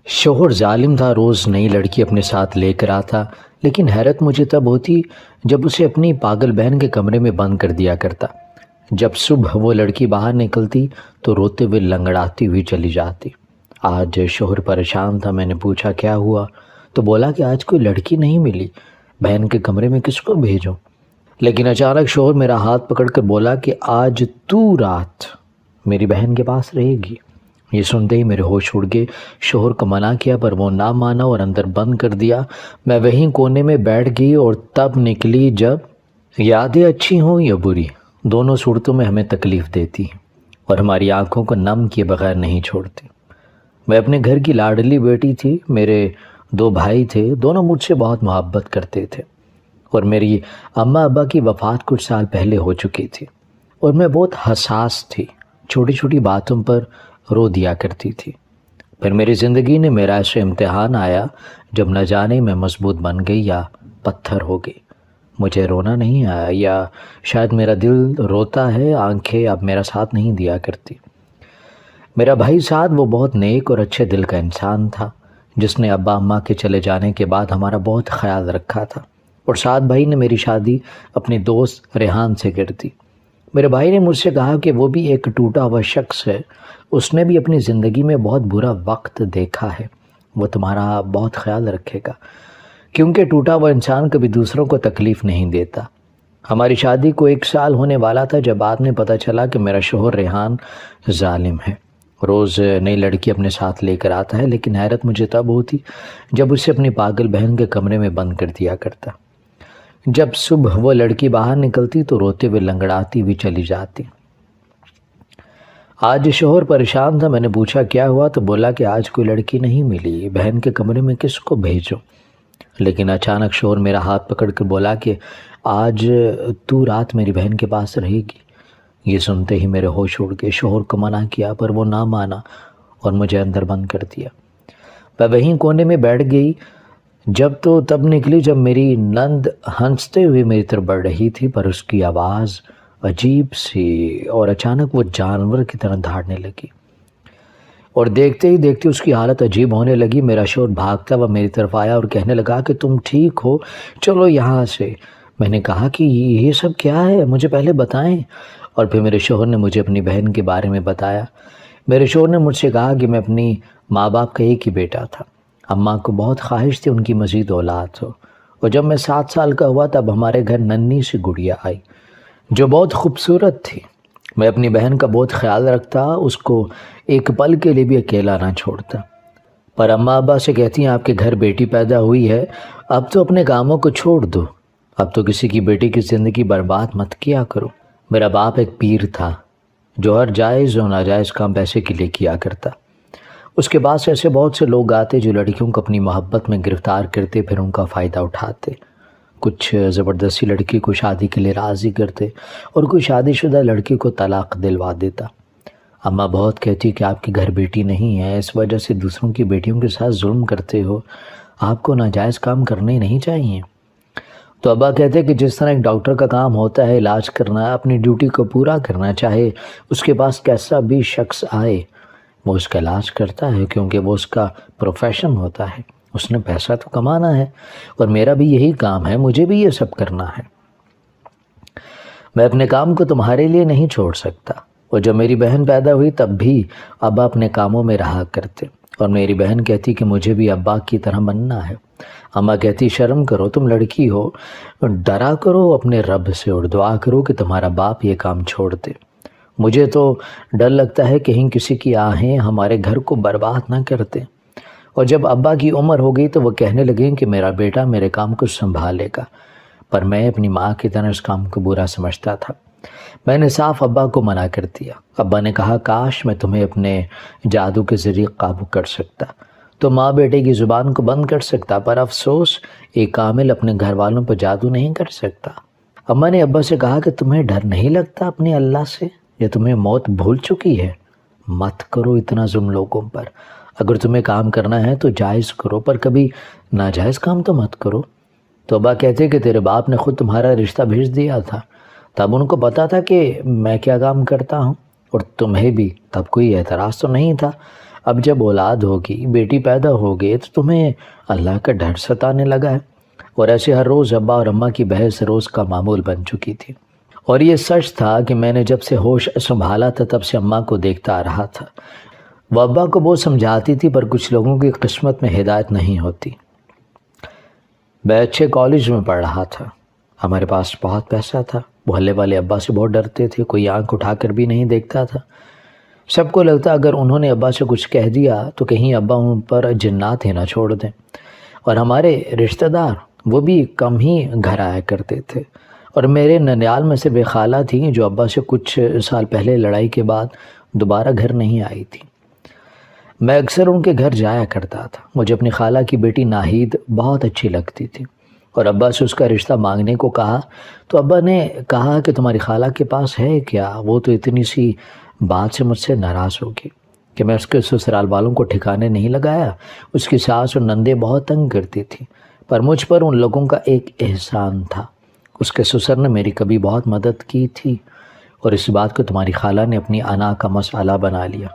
شوہر ظالم تھا، روز نئی لڑکی اپنے ساتھ لے کر آتا، لیکن حیرت مجھے تب ہوتی جب اسے اپنی پاگل بہن کے کمرے میں بند کر دیا کرتا۔ جب صبح وہ لڑکی باہر نکلتی تو روتے ہوئے لنگڑاتی ہوئی چلی جاتی۔ آج شوہر پریشان تھا، میں نے پوچھا کیا ہوا تو بولا کہ آج کوئی لڑکی نہیں ملی، بہن کے کمرے میں کس کو بھیجوں؟ لیکن اچانک شوہر میرا ہاتھ پکڑ کر بولا کہ آج تو رات میری بہن کے پاس رہے گی۔ یہ سنتے ہی میرے ہوش اڑ گئے۔ شوہر کو منع کیا پر وہ نہ مانا اور اندر بند کر دیا۔ میں وہیں کونے میں بیٹھ گئی اور تب نکلی جب یادیں اچھی ہوں یا بری، دونوں صورتوں میں ہمیں تکلیف دیتی ہیں اور ہماری آنکھوں کو نم کیے بغیر نہیں چھوڑتی۔ میں اپنے گھر کی لاڈلی بیٹی تھی، میرے 2 بھائی تھے، دونوں مجھ سے بہت محبت کرتے تھے اور میری اماں ابا کی وفات کچھ سال پہلے ہو چکی تھی اور میں بہت حساس تھی، چھوٹی چھوٹی باتوں پر رو دیا کرتی تھی۔ پھر میری زندگی نے میرا ایسا امتحان آیا جب نہ جانے میں مضبوط بن گئی یا پتھر ہو گئی۔ مجھے رونا نہیں آیا، یا شاید میرا دل روتا ہے، آنکھیں اب میرا ساتھ نہیں دیا کرتی۔ میرا بھائی سعد وہ بہت نیک اور اچھے دل کا انسان تھا جس نے ابا اماں کے چلے جانے کے بعد ہمارا بہت خیال رکھا تھا، اور سعد بھائی نے میری شادی اپنے دوست ریحان سے کر دی۔ میرے بھائی نے مجھ سے کہا کہ وہ بھی ایک ٹوٹا ہوا شخص ہے، اس نے بھی اپنی زندگی میں بہت برا وقت دیکھا ہے، وہ تمہارا بہت خیال رکھے گا، کیونکہ ٹوٹا ہوا انسان کبھی دوسروں کو تکلیف نہیں دیتا۔ ہماری شادی کو 1 سال ہونے والا تھا جب بعد میں پتہ چلا کہ میرا شوہر ریحان ظالم ہے، روز نئی لڑکی اپنے ساتھ لے کر آتا ہے، لیکن حیرت مجھے تب ہوتی جب اسے اپنی پاگل بہن کے کمرے میں بند کر دیا کرتا۔ جب صبح وہ لڑکی باہر نکلتی تو روتے ہوئے لنگڑاتی ہوئی چلی جاتی۔ آج شوہر پریشان تھا، میں نے پوچھا کیا ہوا تو بولا کہ آج کوئی لڑکی نہیں ملی، بہن کے کمرے میں کس کو بھیجوں؟ لیکن اچانک شوہر میرا ہاتھ پکڑ کر بولا کہ آج تو رات میری بہن کے پاس رہے گی۔ یہ سنتے ہی میرے ہوش اڑ گئے۔ شوہر کو منع کیا پر وہ نہ مانا اور مجھے اندر بند کر دیا۔ میں وہیں کونے میں بیٹھ گئی جب تو تب نکلی جب میری نند ہنستے ہوئے میری طرف بڑھ رہی تھی، پر اس کی آواز عجیب سی اور اچانک وہ جانور کی طرح دھاڑنے لگی، اور دیکھتے ہی دیکھتے اس کی حالت عجیب ہونے لگی۔ میرا شوہر بھاگتا ہوا میری طرف آیا اور کہنے لگا کہ تم ٹھیک ہو؟ چلو یہاں سے۔ میں نے کہا کہ یہ سب کیا ہے، مجھے پہلے بتائیں، اور پھر میرے شوہر نے مجھے اپنی بہن کے بارے میں بتایا۔ میرے شوہر نے مجھ سے کہا کہ میں اپنی ماں باپ کا ایک ہی بیٹا تھا، اماں کو بہت خواہش تھی ان کی مزید اولاد ہو، اور جب میں 7 سال کا ہوا تب ہمارے گھر ننھی سی گڑیا آئی جو بہت خوبصورت تھی۔ میں اپنی بہن کا بہت خیال رکھتا، اس کو ایک پل کے لیے بھی اکیلا نہ چھوڑتا، پر اماں ابا سے کہتی ہیں آپ کے گھر بیٹی پیدا ہوئی ہے، اب تو اپنے کاموں کو چھوڑ دو، اب تو کسی کی بیٹی کی زندگی برباد مت کیا کرو۔ میرا باپ ایک پیر تھا جو ہر جائز و ناجائز کام پیسے کے لیے کیا کرتا۔ اس کے پاس ایسے بہت سے لوگ آتے جو لڑکیوں کو اپنی محبت میں گرفتار کرتے، پھر ان کا فائدہ اٹھاتے، کچھ زبردستی لڑکی کو شادی کے لیے راضی کرتے اور کوئی شادی شدہ لڑکی کو طلاق دلوا دیتا۔ اماں بہت کہتی کہ آپ کے گھر بیٹی نہیں ہے، اس وجہ سے دوسروں کی بیٹیوں کے ساتھ ظلم کرتے ہو، آپ کو ناجائز کام کرنے نہیں چاہیے۔ تو ابا کہتے کہ جس طرح ایک ڈاکٹر کا کام ہوتا ہے علاج کرنا، اپنی ڈیوٹی کو پورا کرنا، چاہے اس کے پاس کیسا بھی شخص آئے وہ اس کا علاج کرتا ہے، کیونکہ وہ اس کا پروفیشن ہوتا ہے، اس نے پیسہ تو کمانا ہے، اور میرا بھی یہی کام ہے، مجھے بھی یہ سب کرنا ہے۔ میں اپنے کام کو تمہارے لیے نہیں چھوڑ سکتا، اور جب میری بہن پیدا ہوئی تب بھی ابا اپنے کاموں میں رہا کرتے، اور میری بہن کہتی کہ مجھے بھی ابا کی طرح بننا ہے۔ اماں کہتی شرم کرو، تم لڑکی ہو، ڈرا کرو اپنے رب سے اور دعا کرو کہ تمہارا باپ یہ کام چھوڑ دے۔ مجھے تو ڈر لگتا ہے کہیں کسی کی آہیں ہمارے گھر کو برباد نہ کرتے۔ اور جب ابا کی عمر ہو گئی تو وہ کہنے لگے کہ میرا بیٹا میرے کام کو سنبھالے گا، پر میں اپنی ماں کی طرح اس کام کو برا سمجھتا تھا۔ میں نے صاف ابا کو منع کر دیا۔ ابا نے کہا کاش میں تمہیں اپنے جادو کے ذریعے قابو کر سکتا، تو ماں بیٹے کی زبان کو بند کر سکتا، پر افسوس ایک کامل اپنے گھر والوں پر جادو نہیں کر سکتا۔ اماں نے ابا سے کہا کہ تمہیں ڈر نہیں لگتا اپنے اللہ سے، یا تمہیں موت بھول چکی ہے؟ مت کرو اتنا ظلم لوگوں پر، اگر تمہیں کام کرنا ہے تو جائز کرو، پر کبھی ناجائز کام تو مت کرو۔ تو ابا کہتے کہ تیرے باپ نے خود تمہارا رشتہ بھیج دیا تھا، تب ان کو پتا تھا کہ میں کیا کام کرتا ہوں، اور تمہیں بھی تب کوئی اعتراض تو نہیں تھا۔ اب جب اولاد ہوگی، بیٹی پیدا ہوگی تو تمہیں اللہ کا ڈر ستانے لگا ہے۔ اور ایسے ہر روز ابا اور اماں کی بحث روز کا معمول بن چکی تھی۔ اور یہ سچ تھا کہ میں نے جب سے ہوش سنبھالا تھا تب سے اماں کو دیکھتا آ رہا تھا۔ وہ ابا کو بہت سمجھاتی تھی پر کچھ لوگوں کی قسمت میں ہدایت نہیں ہوتی۔ میں اچھے کالج میں پڑھ رہا تھا، ہمارے پاس بہت پیسہ تھا، محلے والے ابا سے بہت ڈرتے تھے، کوئی آنکھ اٹھا کر بھی نہیں دیکھتا تھا۔ سب کو لگتا اگر انہوں نے ابا سے کچھ کہہ دیا تو کہیں ابا ان پر جنات ہی نہ چھوڑ دیں۔ اور ہمارے رشتہ دار وہ بھی کم ہی گھر آیا کرتے تھے، اور میرے ننیال میں سے ایک خالہ تھیں جو ابا سے کچھ سال پہلے لڑائی کے بعد دوبارہ گھر نہیں آئی تھی۔ میں اکثر ان کے گھر جایا کرتا تھا۔ مجھے اپنی خالہ کی بیٹی ناہید بہت اچھی لگتی تھی، اور ابا سے اس کا رشتہ مانگنے کو کہا تو ابا نے کہا کہ تمہاری خالہ کے پاس ہے کیا؟ وہ تو اتنی سی بات سے مجھ سے ناراض ہوگی کہ میں اس کے سسرال والوں کو ٹھکانے نہیں لگایا۔ اس کی ساس اور نندے بہت تنگ کرتی تھی، پر مجھ پر ان لوگوں کا ایک احسان تھا، اس کے سسر نے میری کبھی بہت مدد کی تھی، اور اس بات کو تمہاری خالہ نے اپنی انا کا مسئلہ بنا لیا۔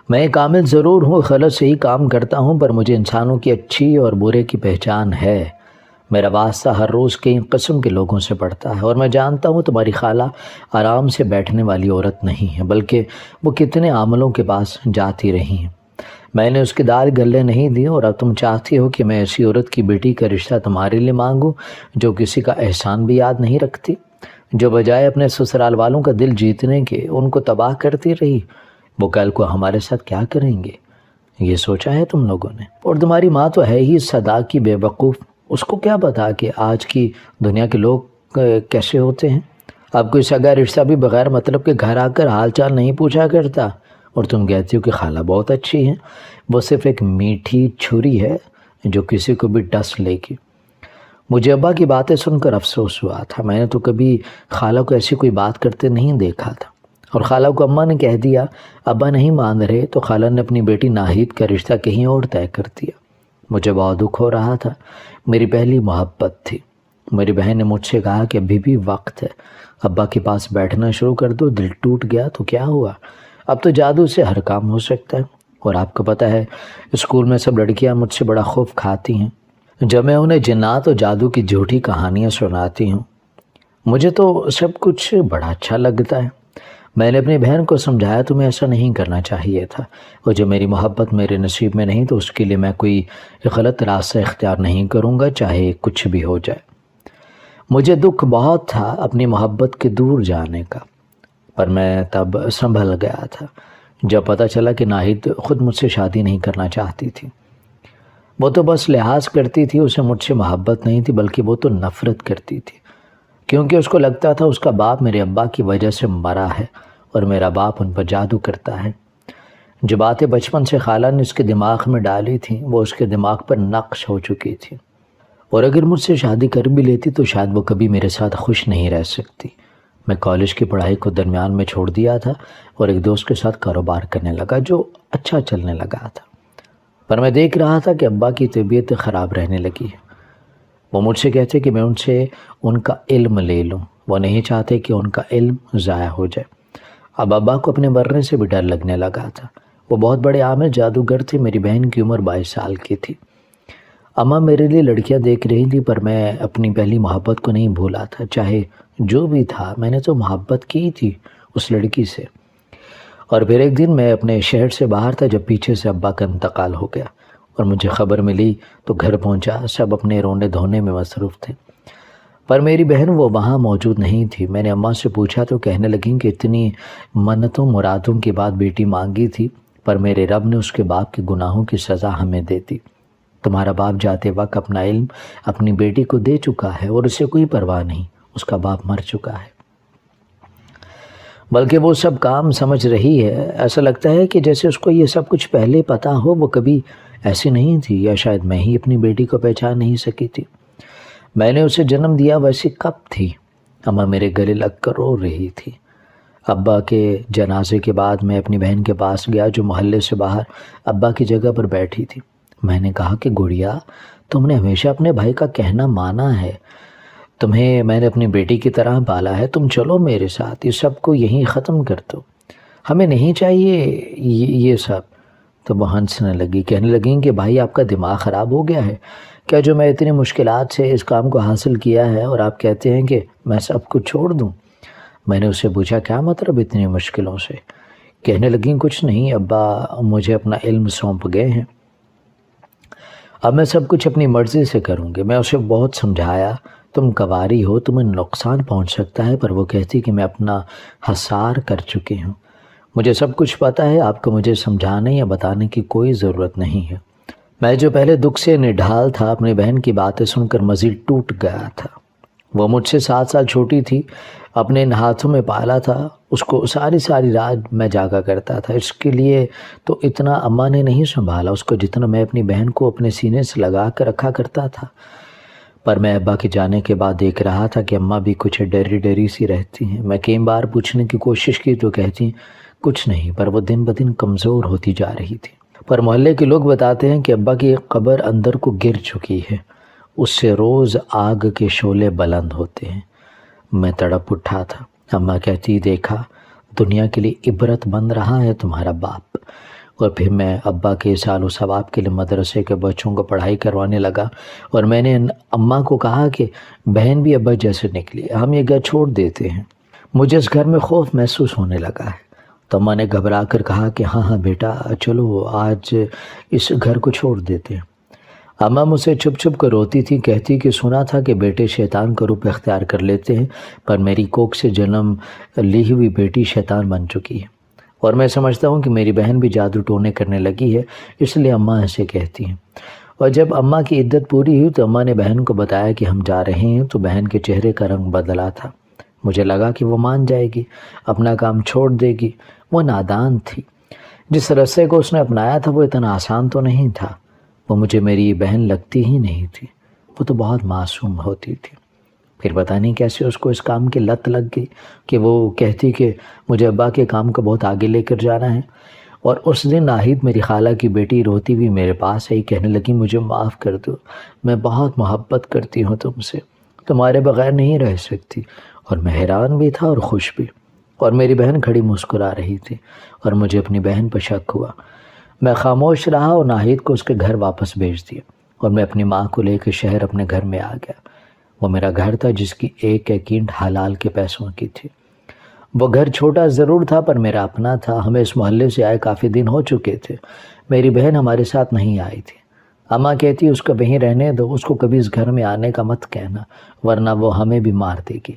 میں ایک عامل ضرور ہوں، غلط سے ہی کام کرتا ہوں، پر مجھے انسانوں کی اچھی اور برے کی پہچان ہے۔ میرا واسطہ ہر روز کئی قسم کے لوگوں سے پڑتا ہے، اور میں جانتا ہوں تمہاری خالہ آرام سے بیٹھنے والی عورت نہیں ہے، بلکہ وہ کتنے عاملوں کے پاس جاتی رہی ہیں۔ میں نے اس کی دال گلے نہیں دی، اور اب تم چاہتی ہو کہ میں ایسی عورت کی بیٹی کا رشتہ تمہارے لیے مانگوں جو کسی کا احسان بھی یاد نہیں رکھتی، جو بجائے اپنے سسرال والوں کا دل جیتنے کے ان کو تباہ کرتی رہی۔ وہ کل کو ہمارے ساتھ کیا کریں گے، یہ سوچا ہے تم لوگوں نے؟ اور تمہاری ماں تو ہے ہی صدا کی بے وقوف، اس کو کیا پتا کہ آج کی دنیا کے لوگ کیسے ہوتے ہیں۔ اب کوئی سگا رشتہ بھی بغیر مطلب کے گھر آ کر حال چال نہیں پوچھا کرتا، اور تم کہتی ہو کہ خالہ بہت اچھی ہیں۔ وہ صرف ایک میٹھی چھری ہے جو کسی کو بھی ڈس لے گی۔ مجھے ابا کی باتیں سن کر افسوس ہوا تھا، میں نے تو کبھی خالہ کو ایسی کوئی بات کرتے نہیں دیکھا تھا، اور خالہ کو اماں نے کہہ دیا ابا نہیں مان رہے تو خالہ نے اپنی بیٹی ناہید کا رشتہ کہیں اور طے کر دیا۔ مجھے بہت دکھ ہو رہا تھا، میری پہلی محبت تھی۔ میری بہن نے مجھ سے کہا کہ ابھی بھی وقت ہے، ابا کے پاس بیٹھنا شروع کر دو، دل ٹوٹ گیا تو کیا ہوا، اب تو جادو سے ہر کام ہو سکتا ہے۔ اور آپ کو پتہ ہے اسکول میں سب لڑکیاں مجھ سے بڑا خوف کھاتی ہیں جب میں انہیں جنات اور جادو کی جھوٹی کہانیاں سناتی ہوں۔ مجھے تو سب کچھ بڑا اچھا لگتا ہے۔ میں نے اپنی بہن کو سمجھایا تمہیں ایسا نہیں کرنا چاہیے تھا، اور جو میری محبت میرے نصیب میں نہیں تو اس کے لیے میں کوئی غلط راستہ اختیار نہیں کروں گا، چاہے کچھ بھی ہو جائے۔ مجھے دکھ بہت تھا اپنی محبت کے دور جانے کا، پر میں تب سنبھل گیا تھا جب پتہ چلا کہ ناہید خود مجھ سے شادی نہیں کرنا چاہتی تھی۔ وہ تو بس لحاظ کرتی تھی، اسے مجھ سے محبت نہیں تھی بلکہ وہ تو نفرت کرتی تھی، کیونکہ اس کو لگتا تھا اس کا باپ میرے ابا کی وجہ سے مرا ہے اور میرا باپ ان پر جادو کرتا ہے۔ جو باتیں بچپن سے خالہ نے اس کے دماغ میں ڈالی تھیں وہ اس کے دماغ پر نقش ہو چکی تھی، اور اگر مجھ سے شادی کر بھی لیتی تو شاید وہ کبھی میرے ساتھ خوش نہیں رہ سکتی۔ میں کالج کی پڑھائی کو درمیان میں چھوڑ دیا تھا اور ایک دوست کے ساتھ کاروبار کرنے لگا جو اچھا چلنے لگا تھا، پر میں دیکھ رہا تھا کہ ابا کی طبیعت خراب رہنے لگی ہے۔ وہ مجھ سے کہتے کہ میں ان سے ان کا علم لے لوں، وہ نہیں چاہتے کہ ان کا علم ضائع ہو جائے۔ اب ابا کو اپنے مرنے سے بھی ڈر لگنے لگا تھا۔ وہ بہت بڑے عامل جادوگر تھے، میری بہن کی عمر 22 سال کی تھی۔ اماں میرے لیے لڑکیاں دیکھ رہی تھی، پر میں اپنی پہلی محبت کو نہیں بھولا تھا، چاہے جو بھی تھا میں نے تو محبت کی تھی اس لڑکی سے۔ اور پھر ایک دن میں اپنے شہر سے باہر تھا جب پیچھے سے ابا کا انتقال ہو گیا اور مجھے خبر ملی تو گھر پہنچا، سب اپنے رونے دھونے میں مصروف تھے، پر میری بہن وہ وہاں موجود نہیں تھی۔ میں نے اماں سے پوچھا تو کہنے لگیں کہ اتنی منتوں مرادوں کے بعد بیٹی مانگی تھی، پر میرے رب نے اس کے باپ کے گناہوں کی سزا ہمیں دے دی۔ تمہارا باپ جاتے وقت اپنا علم اپنی بیٹی کو دے چکا ہے اور اسے کوئی پرواہ نہیں، اس کا باپ مر چکا ہے، بلکہ وہ سب کام سمجھ رہی ہے۔ ایسا لگتا ہے کہ جیسے اس کو یہ سب کچھ پہلے پتہ ہو، وہ کبھی ایسی نہیں تھی، یا شاید میں ہی اپنی بیٹی کو پہچان نہیں سکی تھی۔ میں نے اسے جنم دیا ویسی کب تھی؟ اماں میرے گلے لگ کر رو رہی تھی۔ ابا کے جنازے کے بعد میں اپنی بہن کے پاس گیا جو محلے سے باہر ابا کی جگہ پر بیٹھی تھی۔ میں نے کہا کہ گڑیا، تم نے ہمیشہ اپنے بھائی کا کہنا مانا ہے، تمہیں میں نے اپنی بیٹی کی طرح پالا ہے، تم چلو میرے ساتھ، یہ سب کو یہیں ختم کر دو۔ ہمیں نہیں چاہیے یہ سب۔ تو وہ ہنسنے لگی، کہنے لگیں کہ بھائی آپ کا دماغ خراب ہو گیا ہے کیا، جو میں اتنی مشکلات سے اس کام کو حاصل کیا ہے اور آپ کہتے ہیں کہ میں سب کچھ چھوڑ دوں۔ میں نے اس سے پوچھا کیا مطلب اتنی مشکلوں سے؟ کہنے لگیں کچھ نہیں، ابا مجھے اپنا علم سونپ گئے ہیں، اب میں سب کچھ اپنی مرضی سے کروں گی۔ میں اسے بہت سمجھایا، تم کواری ہو، تمہیں نقصان پہنچ سکتا ہے، پر وہ کہتی کہ میں اپنا حصار کر چکی ہوں، مجھے سب کچھ پتہ ہے، آپ کو مجھے سمجھانے یا بتانے کی کوئی ضرورت نہیں ہے۔ میں جو پہلے دکھ سے نڈھال تھا، اپنی بہن کی باتیں سن کر مزید ٹوٹ گیا تھا۔ وہ مجھ سے 7 سال چھوٹی تھی، اپنے ان ہاتھوں میں پالا تھا، اس کو ساری رات میں جاگا کرتا تھا، اس کے لیے تو اتنا اماں نے نہیں سنبھالا اس کو جتنا میں اپنی بہن کو اپنے سینے سے لگا کر رکھا کرتا تھا۔ پر میں ابا کے جانے کے بعد دیکھ رہا تھا کہ اماں بھی کچھ ڈری سی رہتی ہیں۔ میں کئی بار پوچھنے کی کوشش کی تو کہتی کچھ نہیں، پر وہ دن بدن کمزور ہوتی جا رہی تھی۔ پر محلے کے لوگ بتاتے ہیں کہ ابا کی ایک قبر اندر کو گر چکی ہے، اس سے روز آگ کے شعلے بلند ہوتے ہیں۔ میں تڑپ اٹھا تھا۔ اماں کہتی دیکھا، دنیا کے لیے عبرت بن رہا ہے تمہارا باپ۔ اور پھر میں ابا کے سال و ثواب کے لیے مدرسے کے بچوں کو پڑھائی کروانے لگا، اور میں نے اماں کو کہا کہ بہن بھی ابا جیسے نکلی، ہم یہ گھر چھوڑ دیتے ہیں، مجھے اس گھر میں خوف محسوس ہونے لگا ہے۔ تو اماں نے گھبرا کر کہا کہ ہاں بیٹا چلو آج اس گھر کو چھوڑ دیتے ہیں۔ اماں مجھ سے چھپ چھپ کر روتی تھی، کہتی کہ سنا تھا کہ بیٹے شیطان کا روپ اختیار کر لیتے ہیں، پر میری کوکھ سے جنم لی ہوئی بیٹی شیطان بن چکی ہے، اور میں سمجھتا ہوں کہ میری بہن بھی جادو ٹونے کرنے لگی ہے، اس لیے اماں ایسے کہتی ہیں۔ اور جب اماں کی عدت پوری ہوئی تو اماں نے بہن کو بتایا کہ ہم جا رہے ہیں، تو بہن کے چہرے کا رنگ بدلا تھا۔ مجھے لگا کہ وہ مان جائے گی، اپنا کام چھوڑ دے گی، وہ نادان تھی۔ جس رستے کو اس نے اپنایا تھا وہ اتنا آسان تو نہیں تھا۔ وہ مجھے میری بہن لگتی ہی نہیں تھی، وہ تو بہت معصوم ہوتی تھی۔ پھر پتہ نہیں کیسے اس کو اس کام کی لت لگ گئی کہ وہ کہتی کہ مجھے ابا کے کام کو بہت آگے لے کر جانا ہے۔ اور اس دن ناہید میری خالہ کی بیٹی روتی ہوئی میرے پاس آئی، کہنے لگی مجھے معاف کر دو، میں بہت محبت کرتی ہوں تم سے، تمہارے بغیر نہیں رہ سکتی۔ اور میں حیران بھی تھا اور خوش بھی، اور میری بہن کھڑی مسکرا رہی تھی، اور مجھے اپنی بہن پر شک ہوا۔ میں خاموش رہا اور ناہید کو اس کے گھر واپس بھیج دیا، اور میں اپنی ماں کو لے کے شہر اپنے گھر میں آ گیا۔ وہ میرا گھر تھا جس کی ایک ایک اینٹ حلال کے پیسوں کی تھی۔ وہ گھر چھوٹا ضرور تھا پر میرا اپنا تھا۔ ہمیں اس محلے سے آئے کافی دن ہو چکے تھے۔ میری بہن ہمارے ساتھ نہیں آئی تھی۔ اماں کہتی اس کو وہیں رہنے دو، اس کو کبھی اس گھر میں آنے کا مت کہنا، ورنہ وہ ہمیں بھی مار دے گی۔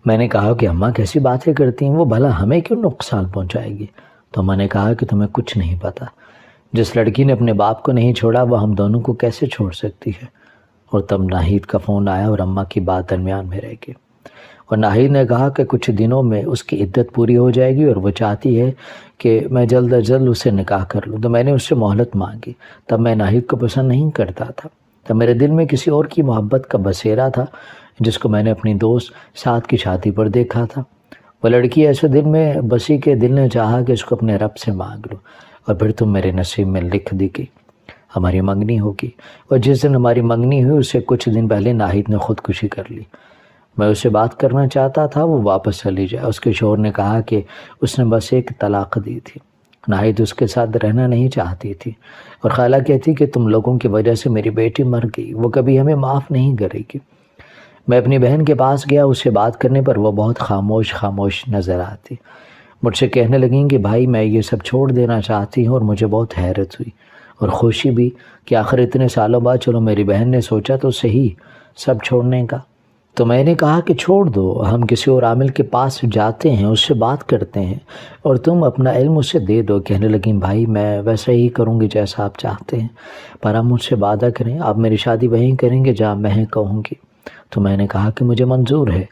میں نے کہا کہ اماں کیسی باتیں کرتی ہیں، وہ بھلا ہمیں کیوں نقصان پہنچائے گی؟ تو اماں نے کہا کہ تمہیں کچھ نہیں پتہ، جس لڑکی نے اپنے باپ کو نہیں چھوڑا وہ ہم دونوں کو کیسے چھوڑ سکتی ہے۔ اور تب ناہید کا فون آیا اور اماں کی بات درمیان میں رہ گئی، اور ناہید نے کہا کہ کچھ دنوں میں اس کی عدت پوری ہو جائے گی اور وہ چاہتی ہے کہ میں جلد از جلد اسے نکاح کر لوں۔ تو میں نے اس سے مہلت مانگی۔ تب میں ناہید کو پسند نہیں کرتا تھا، تب میرے دل میں کسی اور کی محبت کا بسیرا تھا جس کو میں نے اپنی دوست سعد کی شادی پر دیکھا تھا۔ وہ لڑکی ایسے دل میں بسی کہ دل نے چاہا کہ اس کو اپنے رب سے مانگ لوں، اور پھر تم میرے نصیب میں لکھ دی گئی، ہماری منگنی ہوگی۔ اور جس دن ہماری منگنی ہوئی اس سے کچھ دن پہلے ناہید نے خودکشی کر لی۔ میں اس سے بات کرنا چاہتا تھا وہ واپس چلی جائے۔ اس کے شوہر نے کہا کہ اس نے بس ایک طلاق دی تھی، ناہید اس کے ساتھ رہنا نہیں چاہتی تھی، اور خالہ کہتی کہ تم لوگوں کی وجہ سے میری بیٹی مر گئی، وہ کبھی ہمیں معاف نہیں کرے گی۔ میں اپنی بہن کے پاس گیا، اس سے بات کرنے پر وہ بہت خاموش نظر آتی۔ مجھ سے کہنے لگیں کہ بھائی میں یہ سب چھوڑ دینا چاہتی ہوں، اور مجھے بہت حیرت ہوئی اور خوشی بھی کہ آخر اتنے سالوں بعد چلو میری بہن نے سوچا تو صحیح سب چھوڑنے کا۔ تو میں نے کہا کہ چھوڑ دو، ہم کسی اور عامل کے پاس جاتے ہیں، اس سے بات کرتے ہیں، اور تم اپنا علم اسے دے دو۔ کہنے لگیں بھائی میں ویسا ہی کروں گی جیسا آپ چاہتے ہیں، پر آپ مجھ سے وعدہ کریں آپ میری شادی وہیں کریں گے جہاں میں کہوں گی۔ تو میں نے کہا کہ مجھے منظور ہے۔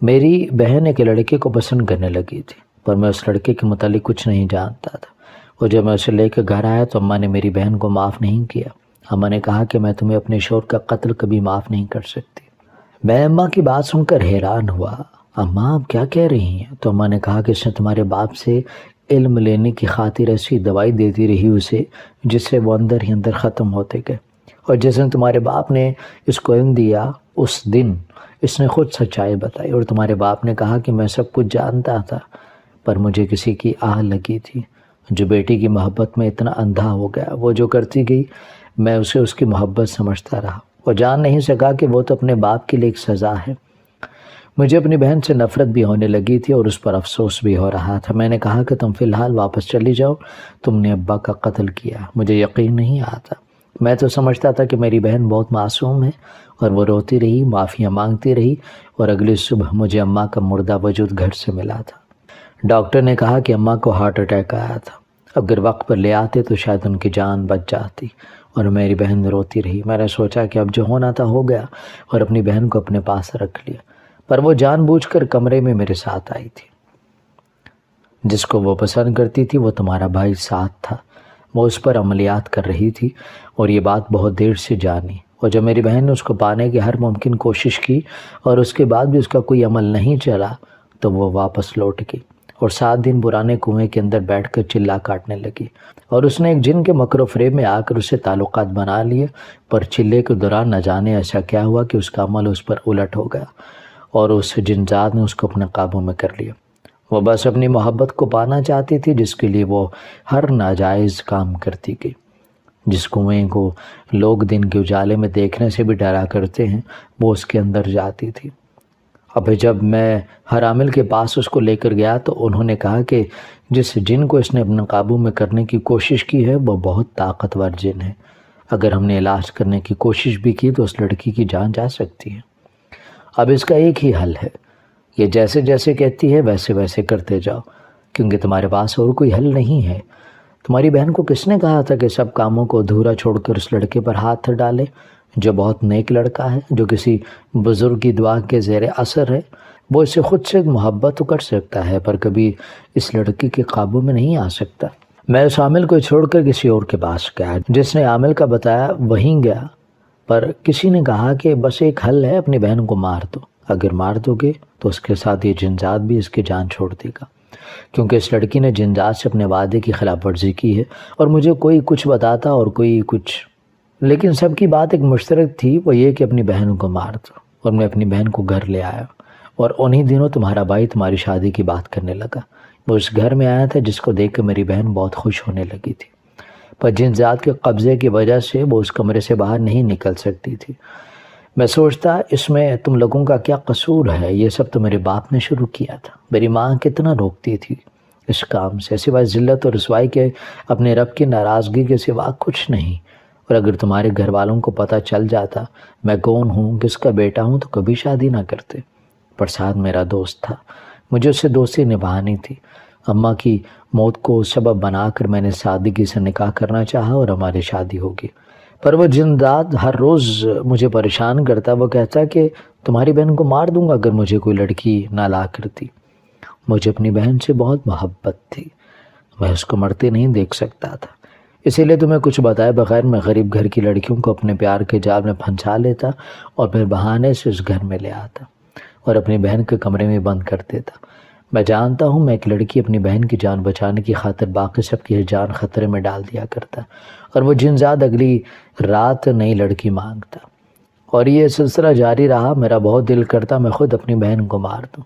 میری بہن ایک لڑکے کو پسند کرنے لگی تھی، پر میں اس لڑکے کے متعلق کچھ نہیں جانتا تھا، اور جب میں اسے لے کے گھر آیا تو اماں نے میری بہن کو معاف نہیں کیا۔ اماں نے کہا کہ میں تمہیں اپنے شوہر کا قتل کبھی معاف نہیں کر سکتی۔ میں اماں کی بات سن کر حیران ہوا۔ اماں آپ کیا کہہ رہی ہیں؟ تو اماں نے کہا کہ اس نے تمہارے باپ سے علم لینے کی خاطر ایسی دوائی دیتی رہی اسے جس سے وہ اندر ہی اندر ختم ہوتے گئے، اور جس دن تمہارے باپ نے اس کو علم دیا اس دن اس نے خود سچائی بتائی، اور تمہارے باپ نے کہا کہ میں سب کچھ جانتا تھا، پر مجھے کسی کی آہ لگی تھی جو بیٹی کی محبت میں اتنا اندھا ہو گیا۔ وہ جو کرتی گئی میں اسے اس کی محبت سمجھتا رہا۔ وہ جان نہیں سکا کہ وہ تو اپنے باپ کے لیے ایک سزا ہے۔ مجھے اپنی بہن سے نفرت بھی ہونے لگی تھی اور اس پر افسوس بھی ہو رہا تھا۔ میں نے کہا کہ تم فی الحال واپس چلی جاؤ، تم نے ابا کا قتل کیا۔ مجھے یقین نہیں آتا۔ میں تو سمجھتا تھا کہ میری بہن بہت معصوم ہے، اور وہ روتی رہی، معافیاں مانگتی رہی، اور اگلی صبح مجھے اماں کا مردہ وجود گھر سے ملا تھا۔ ڈاکٹر نے کہا کہ اماں کو ہارٹ اٹیک آیا تھا۔ اگر وقت پر لے آتے تو شاید ان کی جان بچ جاتی، اور میری بہن روتی رہی۔ میں نے سوچا کہ اب جو ہونا تھا ہو گیا، اور اپنی بہن کو اپنے پاس رکھ لیا۔ پر وہ جان بوجھ کر کمرے میں میرے ساتھ آئی تھی۔ جس کو وہ پسند کرتی تھی وہ تمہارا بھائی ساتھ تھا۔ وہ اس پر عملیات کر رہی تھی، اور یہ بات بہت دیر سے جانی۔ اور جب میری بہن نے اس کو پانے کی ہر ممکن کوشش کی اور اس کے بعد بھی اس کا کوئی عمل نہیں چلا تو وہ واپس لوٹ گئی، اور 7 دن پرانے کنویں کے اندر بیٹھ کر چلا کاٹنے لگی۔ اور اس نے ایک جن کے مکر و فریب میں آ کر اسے تعلقات بنا لیے، پر چلے کے دوران نہ جانے ایسا کیا ہوا کہ اس کا عمل اس پر الٹ ہو گیا، اور اس جنزاد نے اس کو اپنے قابو میں کر لیا۔ وہ بس اپنی محبت کو پانا چاہتی تھی، جس کے لیے وہ ہر ناجائز کام کرتی گئی۔ جس کنویں کو لوگ دن کے اجالے میں دیکھنے سے بھی ڈرا کرتے ہیں، وہ اس کے اندر جاتی تھی۔ اب جب میں ہر عامل کے پاس اس کو لے کر گیا تو انہوں نے کہا کہ جس جن کو اس نے اپنے قابو میں کرنے کی کوشش کی ہے وہ بہت طاقتور جن ہے۔ اگر ہم نے علاج کرنے کی کوشش بھی کی تو اس لڑکی کی جان جا سکتی ہے۔ اب اس کا ایک ہی حل ہے، یہ جیسے جیسے کہتی ہے ویسے ویسے کرتے جاؤ، کیونکہ تمہارے پاس اور کوئی حل نہیں ہے۔ تمہاری بہن کو کس نے کہا تھا کہ سب کاموں کو ادھورا چھوڑ کر اس لڑکے پر ہاتھ ڈالے جو بہت نیک لڑکا ہے، جو کسی بزرگ کی دعا کے زیر اثر ہے؟ وہ اسے خود سے محبت تو کر سکتا ہے، پر کبھی اس لڑکی کے قابو میں نہیں آ سکتا۔ میں اس عامل کو چھوڑ کر کسی اور کے پاس گیا، جس نے عامل کا بتایا وہیں گیا، پر کسی نے کہا کہ بس ایک حل ہے، اپنی بہن کو مار دو۔ اگر مار دو گے تو اس کے ساتھ یہ جنزاد بھی اس کی جان چھوڑ دے گا، کیونکہ اس لڑکی نے جنزاد سے اپنے وعدے کی خلاف ورزی کی ہے۔ اور مجھے کوئی کچھ بتاتا اور کوئی کچھ، لیکن سب کی بات ایک مشترک تھی، وہ یہ کہ اپنی بہن کو مار دو۔ اور میں اپنی بہن کو گھر لے آیا، اور انہی دنوں تمہارا بھائی تمہاری شادی کی بات کرنے لگا۔ وہ اس گھر میں آیا تھا جس کو دیکھ کر میری بہن بہت خوش ہونے لگی تھی، پر جنزاد کے قبضے کی وجہ سے وہ اس کمرے سے باہر نہیں نکل سکتی تھی۔ میں سوچتا اس میں تم لوگوں کا کیا قصور ہے؟ یہ سب تو میرے باپ نے شروع کیا تھا۔ میری ماں کتنا روکتی تھی اس کام سے، سوائے ذلت اور رسوائی کے اپنے رب کی ناراضگی کے سوا کچھ نہیں۔ اور اگر تمہارے گھر والوں کو پتہ چل جاتا میں کون ہوں، کس کا بیٹا ہوں، تو کبھی شادی نہ کرتے۔ پر ساتھ میرا دوست تھا، مجھے اس سے دوستی نبھانی تھی۔ اماں کی موت کو سبب بنا کر میں نے سادگی سے نکاح کرنا چاہا اور ہماری شادی ہوگی۔ پر وہ جنزاد ہر روز مجھے پریشان کرتا، وہ کہتا کہ تمہاری بہن کو مار دوں گا اگر مجھے کوئی لڑکی نہ لا کرتی۔ مجھے اپنی بہن سے بہت محبت تھی، میں اس کو مرتے نہیں دیکھ سکتا تھا۔ اسی لیے تمہیں کچھ بتائے بغیر میں غریب گھر کی لڑکیوں کو اپنے پیار کے جال میں پھنسا لیتا، اور پھر بہانے سے اس گھر میں لے آتا اور اپنی بہن کے کمرے میں بند کر دیتا۔ میں جانتا ہوں میں ایک لڑکی اپنی بہن کی جان بچانے کی خاطر باقی سب کی جان خطرے میں ڈال دیا کرتا، اور وہ جنزاد اگلی رات نئی لڑکی مانگتا، اور یہ سلسلہ جاری رہا۔ میرا بہت دل کرتا میں خود اپنی بہن کو مار دوں،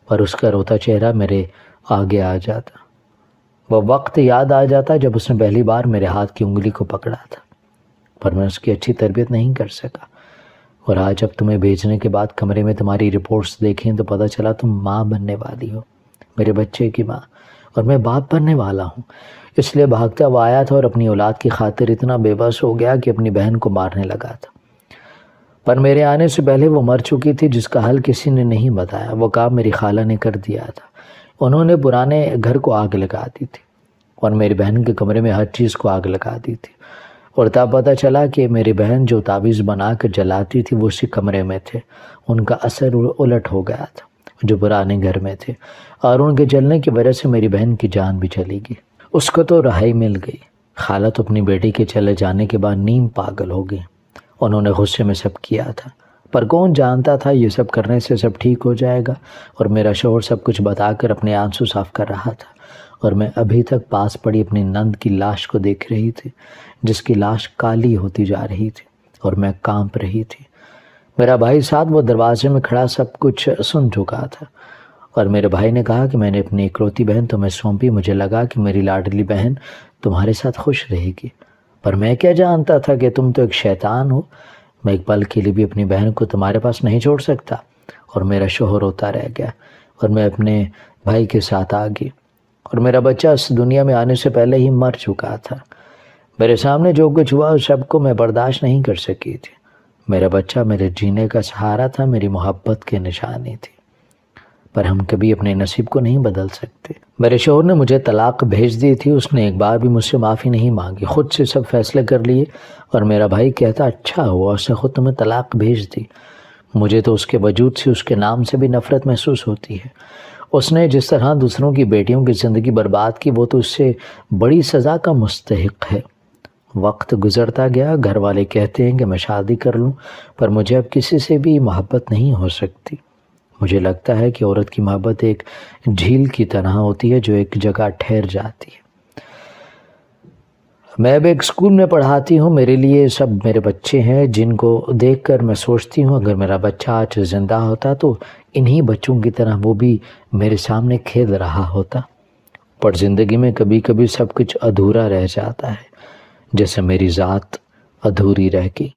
پر اس کا روتا چہرہ میرے آگے آ جاتا۔ وہ وقت یاد آ جاتا جب اس نے پہلی بار میرے ہاتھ کی انگلی کو پکڑا تھا، پر میں اس کی اچھی تربیت نہیں کر سکا۔ اور آج جب تمہیں بھیجنے کے بعد کمرے میں تمہاری رپورٹس دیکھیں تو پتہ چلا تم ماں بننے والی ہو، میرے بچے کی ماں، اور میں باپ بننے والا ہوں۔ اس لیے بھاگتا ہوا آیا تھا اور اپنی اولاد کی خاطر اتنا بے بس ہو گیا کہ اپنی بہن کو مارنے لگا تھا۔ پر میرے آنے سے پہلے وہ مر چکی تھی، جس کا حل کسی نے نہیں بتایا۔ وہ کام میری خالہ نے کر دیا تھا، انہوں نے پرانے گھر کو آگ لگا دی تھی، اور میری بہن کے کمرے میں ہر چیز کو آگ لگا دی تھی۔ اور تب پتہ چلا کہ میری بہن جو تعویذ بنا کر جلاتی تھی وہ اسی کمرے میں تھے۔ ان کا اثر الٹ ہو گیا تھا جو پرانے گھر میں تھے، اور ان کے جلنے کی وجہ سے میری بہن کی جان بھی چلی گئی۔ اس کو تو رہائی مل گئی۔ خالہ تو اپنی بیٹی کے چلے جانے کے بعد نیم پاگل ہو گئی۔ انہوں نے غصے میں سب کیا تھا، پر کون جانتا تھا یہ سب کرنے سے سب ٹھیک ہو جائے گا۔ اور میرا شوہر سب کچھ بتا کر اپنے آنسو صاف کر رہا تھا، اور میں ابھی تک پاس پڑی اپنی نند کی لاش کو دیکھ رہی تھی، جس کی لاش کالی ہوتی جا رہی تھی اور میں کانپ رہی تھی۔ میرا بھائی ساتھ وہ دروازے میں کھڑا سب کچھ سن چکا تھا، اور میرے بھائی نے کہا کہ میں نے اپنی اکلوتی بہن تمہیں سونپی، مجھے لگا کہ میری لاڈلی بہن تمہارے ساتھ خوش رہے گی، پر میں کیا جانتا تھا کہ تم تو ایک شیطان ہو۔ میں ایک پل کے لیے بھی اپنی بہن کو تمہارے پاس نہیں چھوڑ سکتا، اور میرا شوہر ہوتا رہ گیا اور میں اپنے بھائی کے ساتھ آ گئی، اور میرا بچہ اس دنیا میں آنے سے پہلے ہی مر چکا تھا۔ میرے سامنے جو کچھ ہوا اس سب کو میں برداشت نہیں کر سکی تھی۔ میرا بچہ میرے جینے کا سہارا تھا، میری محبت کی نشانی تھی، پر ہم کبھی اپنے نصیب کو نہیں بدل سکتے۔ میرے شوہر نے مجھے طلاق بھیج دی تھی، اس نے ایک بار بھی مجھ سے معافی نہیں مانگی، خود سے سب فیصلے کر لیے، اور میرا بھائی کہتا اچھا ہوا اس نے خود تمہیں طلاق بھیج دی۔ مجھے تو اس کے وجود سے، اس کے نام سے بھی نفرت محسوس ہوتی ہے۔ اس نے جس طرح دوسروں کی بیٹیوں کی زندگی برباد کی، وہ تو اس سے بڑی سزا کا مستحق ہے۔ وقت گزرتا گیا، گھر والے کہتے ہیں کہ میں شادی کر لوں، پر مجھے اب کسی سے بھی محبت نہیں ہو سکتی۔ مجھے لگتا ہے کہ عورت کی محبت ایک جھیل کی طرح ہوتی ہے جو ایک جگہ ٹھہر جاتی ہے۔ میں اب ایک اسکول میں پڑھاتی ہوں، میرے لیے سب میرے بچے ہیں جن کو دیکھ کر میں سوچتی ہوں اگر میرا بچہ آج زندہ ہوتا تو انہی بچوں کی طرح وہ بھی میرے سامنے کھیل رہا ہوتا۔ پر زندگی میں کبھی کبھی سب کچھ ادھورا رہ جاتا ہے، جیسے میری ذات ادھوری رہ گئی۔